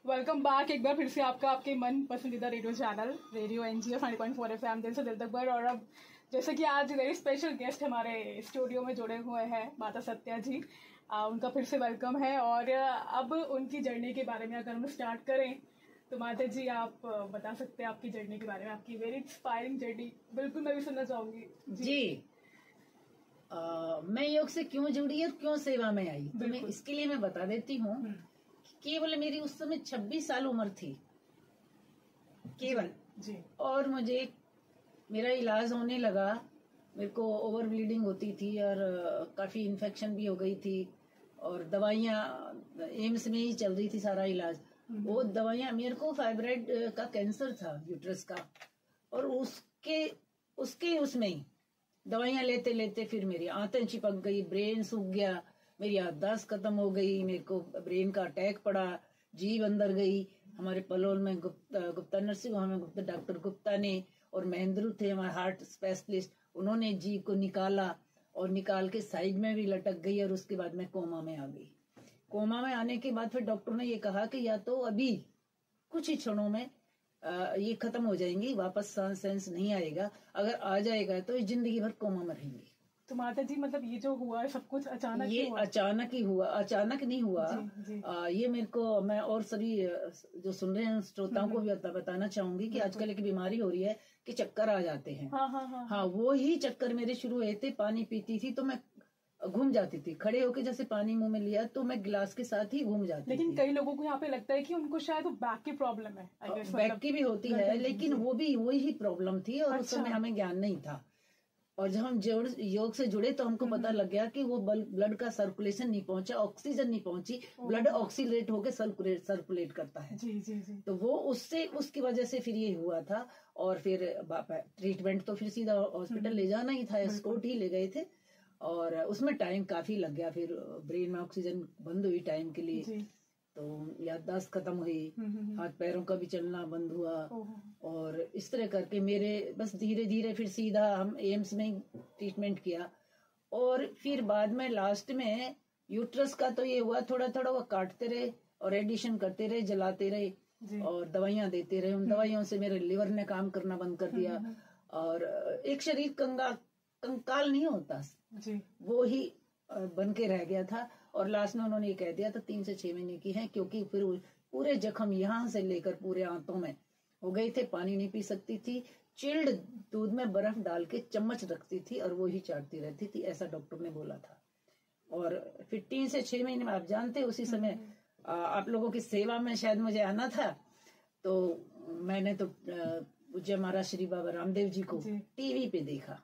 Welcome back एक बार फिर से आपका आपके मन पसंदीदा radio channel radio NGO 90.4 FM दिल से दिल तक पर। और अब जैसे कि आज वेरी स्पेशल गेस्ट हमारे स्टूडियो में जुड़े हुए हैं माता सत्या जी, उनका फिर से वेलकम है। और अब उनकी जर्नी के बारे में अगर हम स्टार्ट करें तो माता जी आप बता सकते हैं आपकी जर्नी के बारे में, आपकी वेरी इंस्पायरिंग जर्नी। बिल्कुल मैं भी सुनना चाहूंगी जी। मैं योग से क्यों जुड़ी और क्यों सेवा में आई, तो मैं इसके लिए मैं बता देती हूँ। केवल मेरी उस समय 26 साल उम्र थी केवल जी। और मुझे मेरा इलाज होने लगा। मेरे को ओवर ब्लीडिंग होती थी और काफी इन्फेक्शन भी हो गई थी और दवाइयाँ एम्स में ही चल रही थी सारा इलाज। वो दवाइयाँ, मेरे को फाइब्राइड का कैंसर था यूट्रस का, और उसमें ही दवाइयाँ लेते लेते फिर मेरी आंतें चिपक गई, ब्रेन सूख गया, मेरी याददाश्त खत्म हो गई, मेरे को ब्रेन का अटैक पड़ा, जीभ अंदर गई। हमारे पलोल में गुप्ता नर्सिंग होम में गुप्ता डॉक्टर गुप्ता ने और महेंद्र थे हमारे हार्ट स्पेशलिस्ट, उन्होंने जीभ को निकाला और निकाल के साइड में भी लटक गई। और उसके बाद मैं कोमा में आ गई। कोमा में आने के बाद फिर डॉक्टर ने ये कहा कि या तो अभी कुछ ही क्षणों में ये खत्म हो जाएंगी, वापस सेंस नहीं आएगा, अगर आ जाएगा तो जिंदगी भर कोमा में रहेंगी। तो माता जी मतलब ये जो हुआ है सब कुछ अचानक ये हुआ? अचानक ही हुआ, अचानक नहीं हुआ। जी, जी। ये मेरे को, मैं और सभी जो सुन रहे हैं श्रोताओं को भी बताना चाहूंगी कि आजकल एक बीमारी हो रही है कि चक्कर आ जाते हैं। हाँ, वो ही चक्कर मेरे शुरू हुए थे। पानी पीती थी तो मैं घूम जाती थी, खड़े होके जैसे पानी मुंह में लिया तो मैं गिलास के साथ ही घूम जाती लेकिन थी। कई लोगों को यहाँ पे लगता है कि उनको शायद बैक की प्रॉब्लम है। बैक की भी होती है, लेकिन वो भी वही प्रॉब्लम थी और उस समय हमें ज्ञान नहीं था। और जब हम योग से जुड़े तो हमको पता लग गया कि वो ब्लड का सर्कुलेशन नहीं पहुंचा, ऑक्सीजन नहीं पहुंची, ब्लड ऑक्सीलेट होकर सर्कुलेट करता है। जी, जी, जी। तो वो उसकी वजह से फिर ये हुआ था। और फिर ट्रीटमेंट तो फिर सीधा हॉस्पिटल ले जाना ही था, एस्कॉर्ट ही ले गए थे और उसमें टाइम काफी लग गया। फिर ब्रेन में ऑक्सीजन बंद हुई टाइम के लिए, तो याददाश्त खत्म हुई, हाथ पैरों का भी चलना बंद हुआ। और इस तरह करके मेरे बस धीरे धीरे फिर सीधा हम एम्स में ट्रीटमेंट किया। और फिर बाद में लास्ट में यूट्रस का तो ये हुआ, थोड़ा थोड़ा वो काटते रहे और एडिशन करते रहे, जलाते रहे और दवाइयां देते रहे। उन दवाइयों से मेरे लिवर ने काम करना बंद कर दिया और एक शरीर कंकाल नहीं होता जी, वो ही बन के रह गया था। और लास्ट में उन्होंने ये कह दिया था 3 से 6 महीने की है, क्योंकि फिर पूरे जख्म यहाँ से लेकर पूरे आंतों में हो गए थे। पानी नहीं पी सकती थी, चिल्ड दूध में बर्फ डाल के चम्मच रखती थी और वो ही चाटती रहती थी, ऐसा डॉक्टर ने बोला था। और फिर 3 से 6 महीने में आप जानते उसी समय आप लोगों की सेवा में शायद मुझे आना था, तो मैंने तो पूज्य महाराज श्री बाबा रामदेव जी को टीवी पे देखा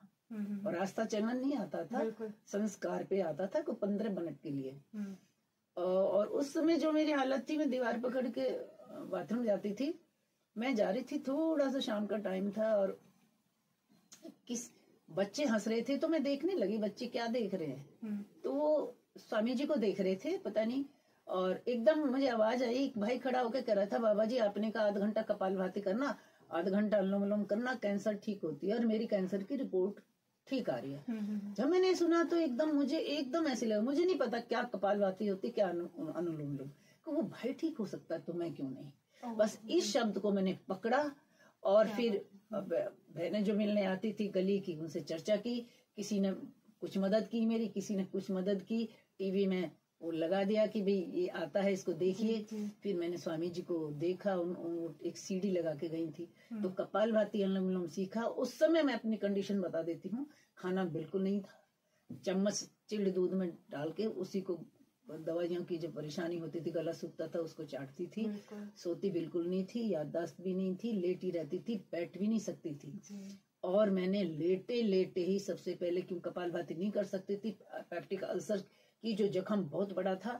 और आस्था चैनल नहीं आता था, संस्कार पे आता था, को 15 मिनट के लिए। और उस समय जो मेरी हालत थी, मैं दीवार पकड़ के बाथरूम जाती थी। मैं जा रही थी, थोड़ा सा शाम का टाइम था और किस बच्चे हंस रहे थे तो मैं देखने लगी बच्चे क्या देख रहे हैं। तो वो स्वामी जी को देख रहे थे, पता नहीं। और एकदम मुझे आवाज आई, एक भाई खड़ा होकर कह रहा था, बाबा जी आपने कहा आधा घंटा कपालभाति करना, आधा घंटा अनुलोम विलोम करना, कैंसर ठीक होती है। और मेरी कैंसर की रिपोर्ट ठीक आ रही है। जब मैंने सुना तो मुझे एकदम ऐसे लगा, मुझे नहीं पता क्या कपालभाति होती, क्या अनुलोम विलोम, वो भाई ठीक हो सकता है तो मैं क्यों नहीं। बस इस शब्द को मैंने पकड़ा और फिर बहनें जो मिलने आती थी गली की, उनसे चर्चा की, किसी ने कुछ मदद की मेरी, किसी ने कुछ मदद की। टीवी में वो लगा दिया कि भाई ये आता है, इसको देखिए। फिर मैंने स्वामी जी को देखा, एक सीडी लगा के गई थी, तो कपालभाति अनुलोम विलोम सीखा। उस समय मैं अपनी कंडीशन बता देती हूँ, खाना बिल्कुल नहीं था, चम्मच चिल्ड दूध में डाल के उसी को, दवाइयों की जो परेशानी होती थी, गला सूखता था, उसको चाटती थी। सोती बिल्कुल नहीं थी, याददाश्त भी नहीं थी, लेटी रहती थी, बैठ भी नहीं सकती थी। और मैंने लेटे लेटे ही सबसे पहले, क्यों कपालभाति नहीं कर सकती थी, पेप्टिक अल्सर की जो जख्म बहुत बड़ा था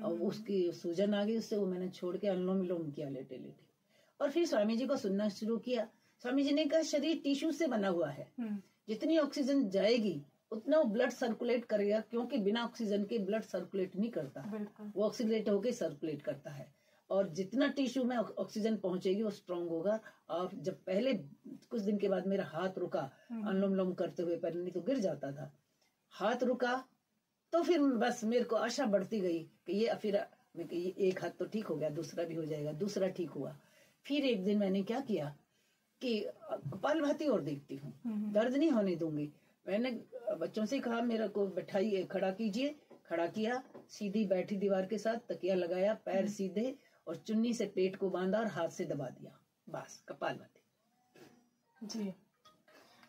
और उसकी सूजन आ गई, उससे वो मैंने छोड़ के अनुलोम विलोम किया लेटे लेटे। और फिर स्वामी जी को सुनना शुरू किया। स्वामी जी ने कहा शरीर टिश्यू से बना हुआ है, जितनी ऑक्सीजन जाएगी उतना वो ब्लड सर्कुलेट करेगा, क्योंकि बिना ऑक्सीजन के ब्लड सर्कुलेट नहीं करता, वो ऑक्सीलेट होके सर्कुलेट करता है। और जितना टिश्यू में ऑक्सीजन पहुंचेगी वो स्ट्रांग होगा। और जब पहले कुछ दिन के बाद मेरा हाथ रुका अनुलोम विलोम करते हुए, पहले नहीं तो गिर जाता था, हाथ रुका तो फिर बस मेरे को आशा बढ़ती गई कि ये फिर मैं कही एक हाथ तो ठीक हो गया, दूसरा भी हो जाएगा, दूसरा ठीक हुआ। फिर एक दिन मैंने क्या किया कि कपालभाति और देखती हूँ, दर्द नहीं होने दूंगी। मैंने बच्चों से कहा मेरे को बैठाइए, खड़ा कीजिए, खड़ा किया, सीधी बैठी दीवार के साथ, तकिया लगाया, पैर सीधे और चुन्नी से पेट को बांधा और हाथ से दबा दिया, बस कपालभाति जी।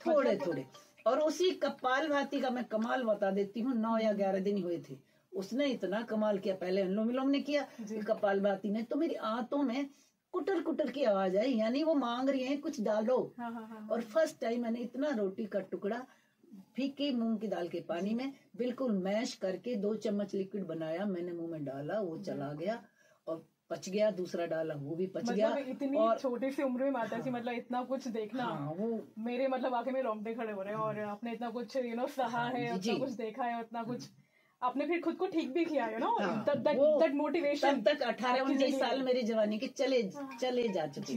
थोड़े थोड़े। और उसी कपालभाति का मैं कमाल बता देती हूँ, 9 या 11 दिन हुए थे, उसने इतना कमाल किया। पहले अनुलोम विलोम ने किया, कपालभाति ने तो मेरी आंतों में कुटर कुटर की आवाज आई, यानी वो मांग रही है कुछ डालो। और फर्स्ट टाइम मैंने इतना रोटी का टुकड़ा फीके मूंग की दाल के पानी में बिल्कुल मैश करके 2 चम्मच लिक्विड बनाया, मैंने मुंह में डाला, वो चला गया और पच गया, दूसरा डाला वो भी पच गया। इतनी और छोटी सी उम्र में माता जी मतलब इतना कुछ देखना, वो मेरे मतलब आके में रोंगटे खड़े हो रहे हैं। और आपने इतना कुछ सहा है, इतना कुछ देखा है, इतना कुछ आपने फिर खुद को ठीक भी किया है ना, दैट मोटिवेशन। तब तक 18-19 साल मेरी जवानी के चले जा चुकी।